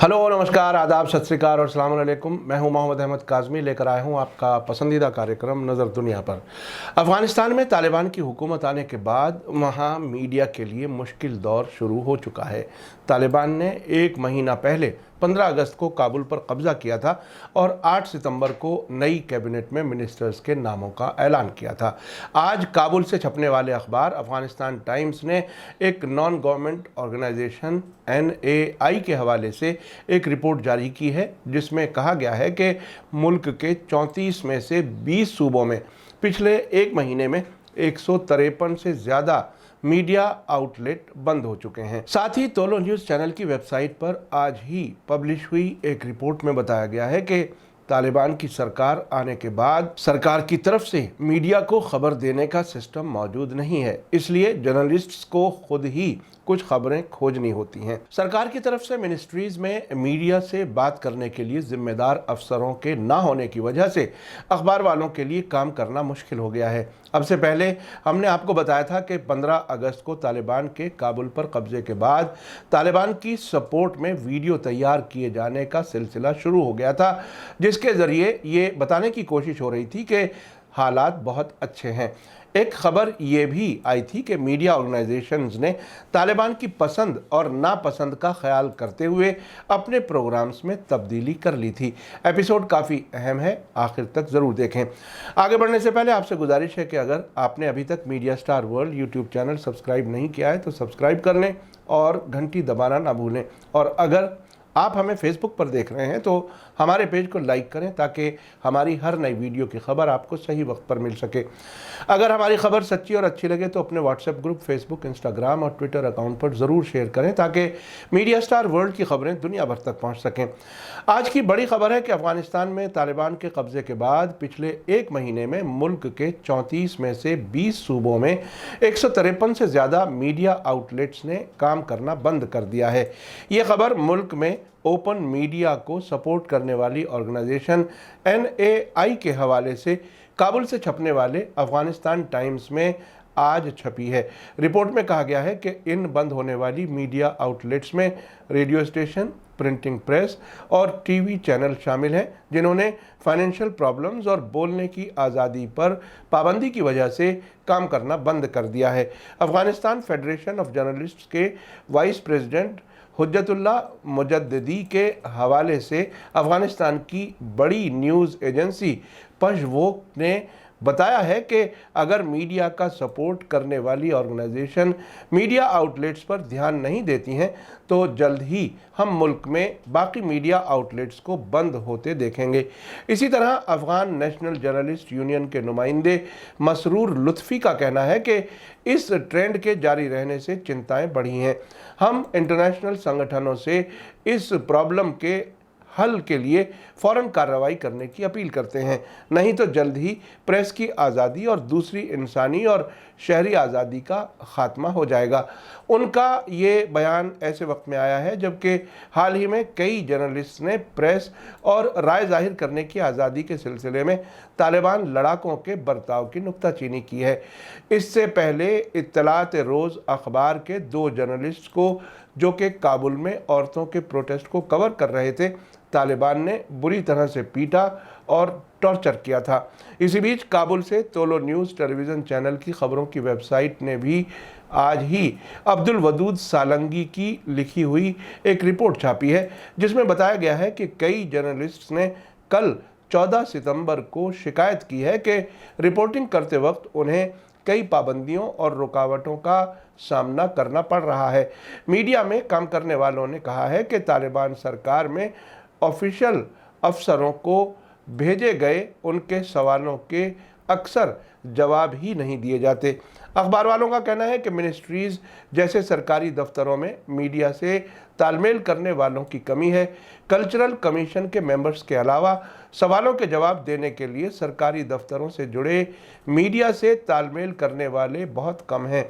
Hello, नमस्कार, आदाब, सत श्री अकाल और अस्सलाम वालेकुम। मैं हूं मोहम्मद अहमद काज़मी, लेकर आया हूं आपका पसंदीदा कार्यक्रम नज़र दुनिया पर। अफ़गानिस्तान में तालिबान की हुकूमत आने के बाद वहां मीडिया के लिए मुश्किल दौर शुरू हो चुका है। तालिबान ने एक महीना पहले 15 अगस्त को काबुल पर कब्ज़ा किया था और 8 सितंबर को नई कैबिनेट में मिनिस्टर्स के नामों का ऐलान किया था। आज काबुल से छपने वाले अखबार अफ़गानिस्तान टाइम्स ने एक नॉन गवर्नमेंट ऑर्गेनाइजेशन NAI के हवाले से एक रिपोर्ट जारी की है, जिसमें कहा गया है कि मुल्क के 34 में से 20 सूबों में पिछले एक महीने में 153 से ज़्यादा मीडिया आउटलेट बंद हो चुके हैं। साथ ही तोलो न्यूज़ चैनल की वेबसाइट पर आज ही पब्लिश हुई एक रिपोर्ट में बताया गया है कि तालिबान की सरकार आने के बाद सरकार की तरफ से मीडिया को खबर देने का सिस्टम मौजूद नहीं है, इसलिए जर्नलिस्ट्स को खुद ही कुछ खबरें खोजनी होती हैं। सरकार की तरफ से मिनिस्ट्रीज में मीडिया से बात करने के लिए जिम्मेदार अफसरों के ना होने की वजह से अखबार वालों के लिए काम करना मुश्किल हो गया है। अब से पहले हमने आपको बताया था कि 15 अगस्त को तालिबान के काबुल पर कब्जे के बाद तालिबान की सपोर्ट में वीडियो तैयार किए जाने का सिलसिला शुरू हो गया था, जिसके ज़रिए ये बताने की कोशिश हो रही थी कि हालात बहुत अच्छे हैं। एक खबर ये भी आई थी कि मीडिया ऑर्गेनाइजेशंस ने तालिबान की पसंद और नापसंद का ख्याल करते हुए अपने प्रोग्राम्स में तब्दीली कर ली थी। एपिसोड काफ़ी अहम है, आखिर तक ज़रूर देखें। आगे बढ़ने से पहले आपसे गुजारिश है कि अगर आपने अभी तक media star world YouTube channel subscribe नहीं किया है तो सब्सक्राइब कर लें और घंटी दबाना ना भूलें। और अगर आप हमें फेसबुक पर देख रहे हैं तो हमारे पेज को लाइक करें ताकि हमारी हर नई वीडियो की खबर आपको सही वक्त पर मिल सके। अगर हमारी खबर सच्ची और अच्छी लगे तो अपने व्हाट्सएप ग्रुप, फेसबुक, इंस्टाग्राम और ट्विटर अकाउंट पर ज़रूर शेयर करें ताकि मीडिया स्टार वर्ल्ड की खबरें दुनिया भर तक पहुंच सकें। आज की बड़ी खबर है कि अफ़गानिस्तान में तालिबान के कब्ज़े के बाद पिछले एक महीने में मुल्क के 34 में से 20 सूबों में 153 से ज़्यादा मीडिया आउटलेट्स ने काम करना बंद कर दिया है। ये खबर मुल्क में ओपन मीडिया को सपोर्ट करने वाली ऑर्गेनाइजेशन NAI के हवाले से काबुल से छपने वाले अफ़गानिस्तान टाइम्स में आज छपी है। रिपोर्ट में कहा गया है कि इन बंद होने वाली मीडिया आउटलेट्स में रेडियो स्टेशन, प्रिंटिंग प्रेस और टीवी चैनल शामिल हैं, जिन्होंने फाइनेंशियल प्रॉब्लम्स और बोलने की आज़ादी पर पाबंदी की वजह से काम करना बंद कर दिया है। अफ़गानिस्तान फेडरेशन ऑफ जर्नलिस्ट्स के वाइस प्रेसिडेंट हुज्जतुल्लाह मुजद्दिदी के हवाले से अफ़गानिस्तान की बड़ी न्यूज़ एजेंसी पशवोक ने बताया है कि अगर मीडिया का सपोर्ट करने वाली ऑर्गेनाइजेशन मीडिया आउटलेट्स पर ध्यान नहीं देती हैं तो जल्द ही हम मुल्क में बाकी मीडिया आउटलेट्स को बंद होते देखेंगे। इसी तरह अफ़गान नेशनल जर्नलिस्ट यूनियन के नुमाइंदे मसरूर लुत्फ़ी का कहना है कि इस ट्रेंड के जारी रहने से चिंताएं बढ़ी हैं। हम इंटरनेशनल संगठनों से इस प्रॉब्लम के हल के लिए फ़ौरन कार्रवाई करने की अपील करते हैं, नहीं तो जल्द ही प्रेस की आज़ादी और दूसरी इंसानी और शहरी आज़ादी का ख़ात्मा हो जाएगा। उनका ये बयान ऐसे वक्त में आया है जबकि हाल ही में कई जर्नलिस्ट ने प्रेस और राय जाहिर करने की आज़ादी के सिलसिले में तालिबान लड़ाकों के बर्ताव की नुक्ताचीनी की है। इससे पहले इत्तलात रोज़ अखबार के 2 जर्नलिस्ट को, जो कि काबुल में औरतों के प्रोटेस्ट को कवर कर रहे थे, तालिबान ने बुरी तरह से पीटा और टॉर्चर किया था। इसी बीच काबुल से तोलो न्यूज़ टेलीविज़न चैनल की खबरों की वेबसाइट ने भी आज ही अब्दुल वदूद सालंगी की लिखी हुई एक रिपोर्ट छापी है, जिसमें बताया गया है कि कई जर्नलिस्ट्स ने कल 14 सितंबर को शिकायत की है कि रिपोर्टिंग करते वक्त उन्हें कई पाबंदियों और रुकावटों का सामना करना पड़ रहा है। मीडिया में काम करने वालों ने कहा है कि तालिबान सरकार में ऑफिशियल अफसरों को भेजे गए उनके सवालों के अक्सर जवाब ही नहीं दिए जाते। अखबार वालों का कहना है कि मिनिस्ट्रीज़ जैसे सरकारी दफ्तरों में मीडिया से तालमेल करने वालों की कमी है। कल्चरल कमीशन के मेंबर्स के अलावा सवालों के जवाब देने के लिए सरकारी दफ्तरों से जुड़े मीडिया से तालमेल करने वाले बहुत कम हैं।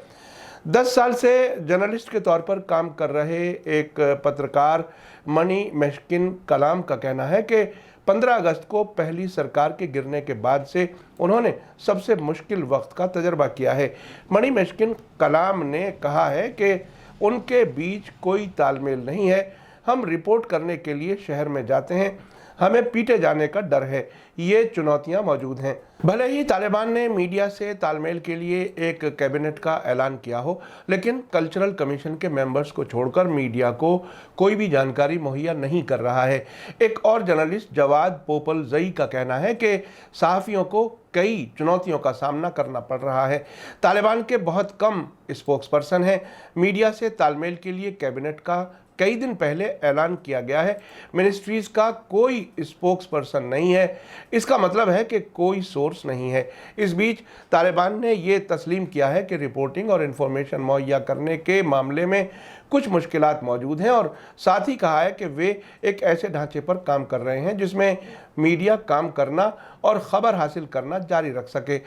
10 साल से जर्नलिस्ट के तौर पर काम कर रहे एक पत्रकार मणि मेश्किन कलाम का कहना है कि 15 अगस्त को पहली सरकार के गिरने के बाद से उन्होंने सबसे मुश्किल वक्त का तजर्बा किया है। मणि मेश्किन कलाम ने कहा है कि उनके बीच कोई तालमेल नहीं है। हम रिपोर्ट करने के लिए शहर में जाते हैं, हमें पीटे जाने का डर है। ये चुनौतियां मौजूद हैं। भले ही तालिबान ने मीडिया से तालमेल के लिए एक कैबिनेट का ऐलान किया हो, लेकिन कल्चरल कमीशन के मेंबर्स को छोड़कर मीडिया को कोई भी जानकारी मुहैया नहीं कर रहा है। एक और जर्नलिस्ट जवाद पोपलजई का कहना है कि सहाफ़ियों को कई चुनौतियों का सामना करना पड़ रहा है। तालिबान के बहुत कम स्पोक्सपर्सन हैं। मीडिया से तालमेल के लिए कैबिनेट का कई दिन पहले ऐलान किया गया है। मिनिस्ट्रीज का कोई स्पोक्स पर्सन नहीं है। इसका मतलब है कि कोई सोर्स नहीं है। इस बीच तालिबान ने ये तस्लीम किया है कि रिपोर्टिंग और इन्फॉर्मेशन मुहैया करने के मामले में कुछ मुश्किलात मौजूद हैं और साथ ही कहा है कि वे एक ऐसे ढांचे पर काम कर रहे हैं जिसमें मीडिया काम करना और ख़बर हासिल करना जारी रख सके।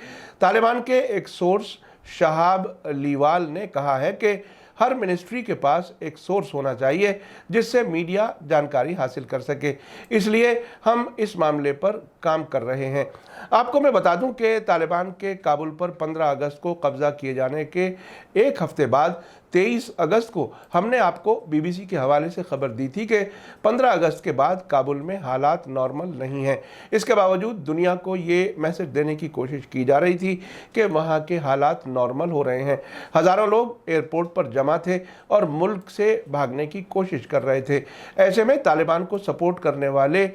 तालिबान के एक सोर्स शहाब लीवाल ने कहा है कि हर मिनिस्ट्री के पास एक सोर्स होना चाहिए जिससे मीडिया जानकारी हासिल कर सके, इसलिए हम इस मामले पर काम कर रहे हैं। आपको मैं बता दूं कि तालिबान के काबुल पर 15 अगस्त को कब्जा किए जाने के एक हफ्ते बाद 23 अगस्त को हमने आपको बीबीसी के हवाले से खबर दी थी कि 15 अगस्त के बाद काबुल में हालात नॉर्मल नहीं हैं। इसके बावजूद दुनिया को ये मैसेज देने की कोशिश की जा रही थी कि वहाँ के हालात नॉर्मल हो रहे हैं। हज़ारों लोग एयरपोर्ट पर जमा थे और मुल्क से भागने की कोशिश कर रहे थे। ऐसे में तालिबान को सपोर्ट करने वाले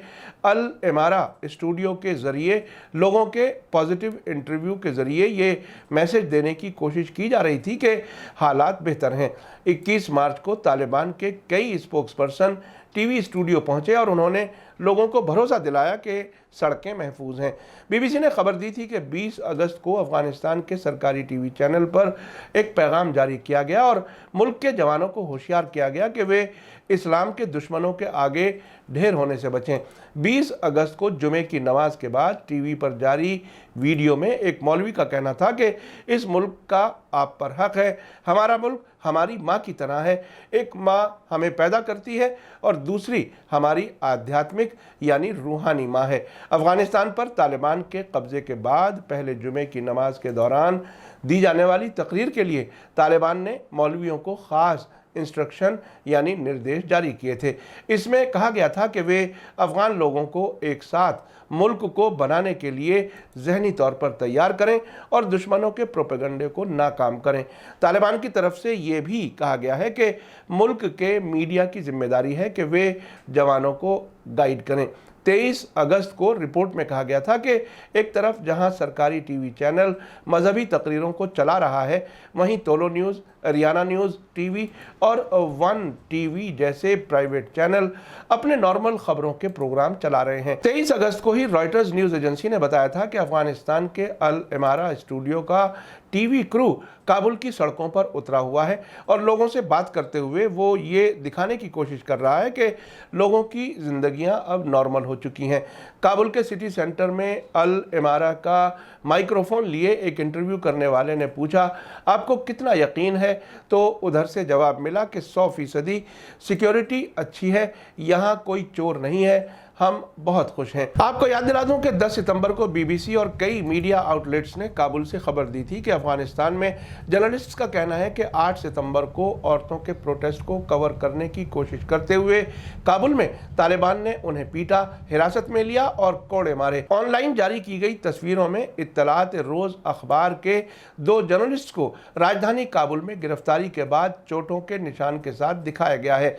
अल इमारा स्टूडियो के ज़रिए लोगों के पॉजिटिव इंटरव्यू के ज़रिए ये मैसेज देने की कोशिश की जा रही थी कि हालात बेहतर हैं। 21 मार्च को तालिबान के कई स्पोक्सपर्सन टीवी स्टूडियो पहुंचे और उन्होंने लोगों को भरोसा दिलाया कि सड़कें महफूज हैं। बीबीसी ने खबर दी थी कि 20 अगस्त को अफगानिस्तान के सरकारी टीवी चैनल पर एक पैगाम जारी किया गया और मुल्क के जवानों को होशियार किया गया कि वे इस्लाम के दुश्मनों के आगे ढेर होने से बचें। 20 अगस्त को जुमे की नमाज के बाद टीवी पर जारी वीडियो में एक मौलवी का कहना था कि इस मुल्क का आप पर हक है। हमारा मुल्क हमारी माँ की तरह है। एक माँ हमें पैदा करती है और दूसरी हमारी आध्यात्मिक यानी रूहानी माँ है। अफगानिस्तान पर तालिबान के कब्जे के बाद पहले जुमे की नमाज के दौरान दी जाने वाली तकरीर के लिए तालिबान ने मौलवियों को ख़ास इंस्ट्रक्शन यानी निर्देश जारी किए थे। इसमें कहा गया था कि वे अफ़गान लोगों को एक साथ मुल्क को बनाने के लिए जहनी तौर पर तैयार करें और दुश्मनों के प्रोपेगंडे को नाकाम करें। तालिबान की तरफ से ये भी कहा गया है कि मुल्क के मीडिया की जिम्मेदारी है कि वे जवानों को गाइड करें। 23 अगस्त को रिपोर्ट में कहा गया था कि एक तरफ जहां सरकारी टीवी चैनल मजहबी तकरीरों को चला रहा है, वहीं तोलो न्यूज़, हरियाणा न्यूज़ टीवी और वन टीवी जैसे प्राइवेट चैनल अपने नॉर्मल खबरों के प्रोग्राम चला रहे हैं। 23 अगस्त को ही रॉयटर्स न्यूज़ एजेंसी ने बताया था कि अफगानिस्तान के अल इमारा स्टूडियो का टीवी क्रू काबुल की सड़कों पर उतरा हुआ है और लोगों से बात करते हुए वो ये दिखाने की कोशिश कर रहा है कि लोगों की ज़िंदगियां अब नॉर्मल हो चुकी हैं। काबुल के सिटी सेंटर में अल इमारा का माइक्रोफोन लिए एक इंटरव्यू करने वाले ने पूछा, आपको कितना यकीन है? तो उधर से जवाब मिला कि 100% सिक्योरिटी अच्छी है, यहाँ कोई चोर नहीं है, हम बहुत खुश हैं। आपको याद दिला दूं कि 10 सितंबर को बीबीसी और कई मीडिया आउटलेट्स ने काबुल से खबर दी थी कि अफगानिस्तान में जर्नलिस्ट्स का कहना है कि 8 सितंबर को औरतों के प्रोटेस्ट को कवर करने की कोशिश करते हुए काबुल में तालिबान ने उन्हें पीटा, हिरासत में लिया और कोड़े मारे। ऑनलाइन जारी की गई तस्वीरों में इत्तलात रोज अखबार के 2 जर्नलिस्ट को राजधानी काबुल में गिरफ्तारी के बाद चोटों के निशान के साथ दिखाया गया है।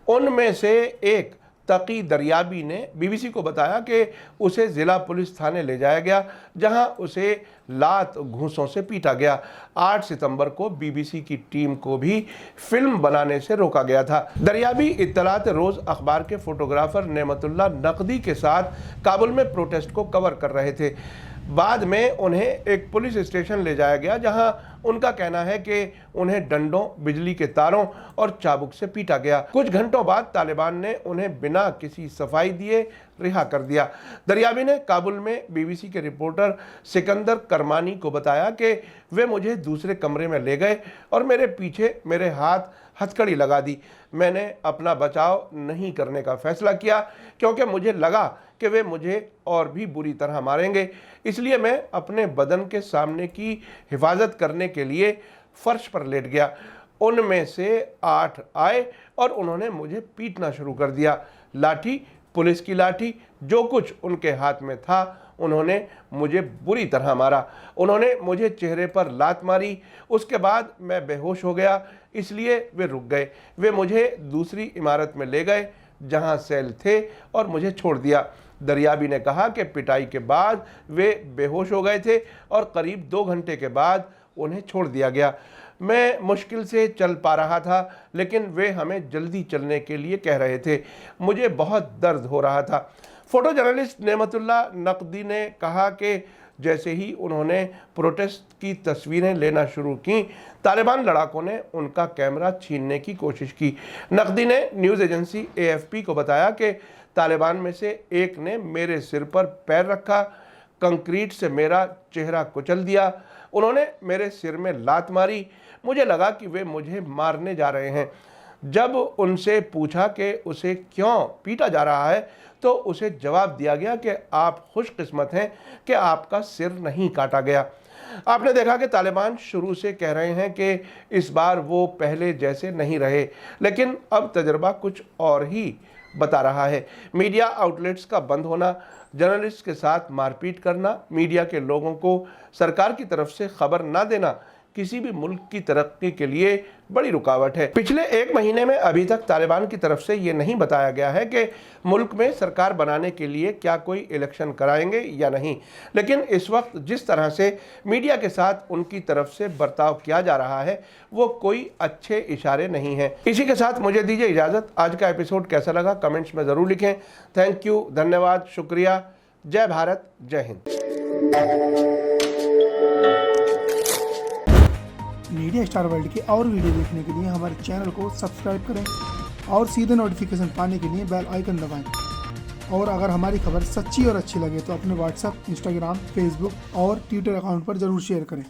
उनमें से एक तकी दरियाबी ने बीबीसी को बताया कि उसे ज़िला पुलिस थाने ले जाया गया, जहां उसे लात घूंसों से पीटा गया। 8 सितंबर को बीबीसी की टीम को भी फिल्म बनाने से रोका गया था। दरियाबी इत्तलात रोज़ अखबार के फोटोग्राफर नेमतुल्लाह नकदी के साथ काबुल में प्रोटेस्ट को कवर कर रहे थे। बाद में उन्हें एक पुलिस स्टेशन ले जाया गया, जहां उनका कहना है कि उन्हें डंडों, बिजली के तारों और चाबुक से पीटा गया। कुछ घंटों बाद तालिबान ने उन्हें बिना किसी सफाई दिए रिहा कर दिया। दरियाबी ने काबुल में बीबीसी के रिपोर्टर सिकंदर करमानी को बताया कि वे मुझे दूसरे कमरे में ले गए और मेरे पीछे मेरे हाथ हथकड़ी लगा दी। मैंने अपना बचाव नहीं करने का फैसला किया क्योंकि मुझे लगा कि वे मुझे और भी बुरी तरह मारेंगे, इसलिए मैं अपने बदन के सामने की हिफाजत करने के लिए फर्श पर लेट गया। उनमें से 8 आए और उन्होंने मुझे पीटना शुरू कर दिया। लाठी, पुलिस की लाठी, जो कुछ उनके हाथ में था, उन्होंने मुझे बुरी तरह मारा। उन्होंने मुझे चेहरे पर लात मारी। उसके बाद मैं बेहोश हो गया, इसलिए वे रुक गए। वे मुझे दूसरी इमारत में ले गए जहां सेल थे और मुझे छोड़ दिया। दरियाबी ने कहा कि पिटाई के बाद वे बेहोश हो गए थे और करीब 2 घंटे के बाद उन्हें छोड़ दिया गया। मैं मुश्किल से चल पा रहा था, लेकिन वे हमें जल्दी चलने के लिए कह रहे थे। मुझे बहुत दर्द हो रहा था। फोटो जर्नलिस्ट नेमतुल्लाह नकदी ने कहा कि जैसे ही उन्होंने प्रोटेस्ट की तस्वीरें लेना शुरू की, तालिबान लड़ाकों ने उनका कैमरा छीनने की कोशिश की। नकदी ने न्यूज़ एजेंसी AFP को बताया कि तालिबान में से एक ने मेरे सिर पर पैर रखा, कंक्रीट से मेरा चेहरा कुचल दिया। उन्होंने मेरे सिर में लात मारी। मुझे लगा कि वे मुझे मारने जा रहे हैं। जब उनसे पूछा कि उसे क्यों पीटा जा रहा है, तो उसे जवाब दिया गया कि आप खुशकिस्मत हैं कि आपका सिर नहीं काटा गया। आपने देखा कि तालिबान शुरू से कह रहे हैं कि इस बार वो पहले जैसे नहीं रहे, लेकिन अब तजर्बा कुछ और ही बता रहा है। मीडिया आउटलेट्स का बंद होना, जर्नलिस्ट के साथ मारपीट करना, मीडिया के लोगों को सरकार की तरफ से खबर ना देना किसी भी मुल्क की तरक्की के लिए बड़ी रुकावट है। पिछले 1 महीने में अभी तक तालिबान की तरफ से ये नहीं बताया गया है कि मुल्क में सरकार बनाने के लिए क्या कोई इलेक्शन कराएंगे या नहीं, लेकिन इस वक्त जिस तरह से मीडिया के साथ उनकी तरफ से बर्ताव किया जा रहा है, वो कोई अच्छे इशारे नहीं हैं। इसी के साथ मुझे दीजिए इजाज़त। आज का एपिसोड कैसा लगा कमेंट्स में ज़रूर लिखें। थैंक यू, धन्यवाद, शुक्रिया। जय भारत, जय हिंद। मीडिया स्टार वर्ल्ड के और वीडियो देखने के लिए हमारे चैनल को सब्सक्राइब करें और सीधे नोटिफिकेशन पाने के लिए बेल आइकन दबाएं। और अगर हमारी खबर सच्ची और अच्छी लगे तो अपने व्हाट्सएप, इंस्टाग्राम, फेसबुक और ट्विटर अकाउंट पर ज़रूर शेयर करें।